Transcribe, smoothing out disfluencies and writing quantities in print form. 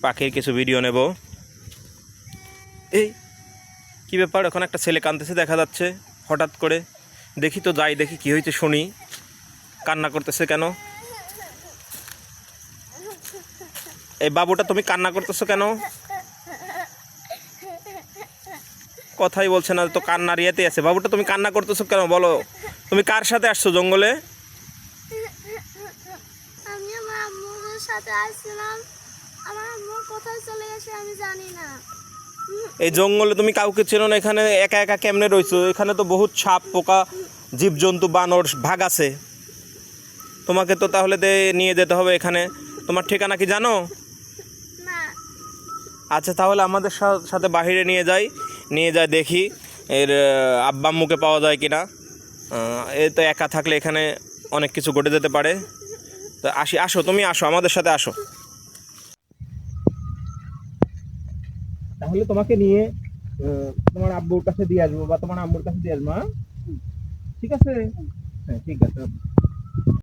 পাখির কিছু ভিডিও নেব। এই কী ব্যাপার, এখন একটা ছেলে কাঁদতেছে দেখা যাচ্ছে হঠাৎ করে। দেখি তো, যাই দেখি কী হয়েছে, শুনি কান্না করতেছে কেন। এই বাবুটা, তুমি কান্না করতেছো কেন? কথাই বলছে না তো, কান্নার ইয়েতে আছে। বাবুটা তুমি কান্না করতেছো কেন বলো? তুমি কার সাথে আসছো জঙ্গলে? আমি আমার আম্মুর সাথে আসছিলাম, আমার আম্মু কোথায় চলে গেছে আমি জানি না। এই জঙ্গলে তুমি কাউকে চেনো না, এখানে একা একা কেমনে রইছো? এখানে তো বহুত সাপ পোকা জীবজন্তু বানর ভাগ আছে। তোমাকে তো তাহলে নিয়ে যেতে হবে এখানে। তোমার ঠিকানা কি জানো? না। আচ্ছা, তাহলে আমাদের সাথে বাইরে নিয়ে যাই দেখি এর আব্বা আম্মুকে পাওয়া যায় কিনা। এ তো একা থাকলে এখানে অনেক কিছু ঘটে যেতে পারে। তো আসো, তুমি আসো, আমাদের সাথে আসো। তাহলে তোমাকে নিয়ে তোমার আব্বুর কাছে দিয়ে আসবো বা তোমার আম্মুর কাছে দিয়ে আসবো। ঠিক আছে, হ্যাঁ ঠিক আছে।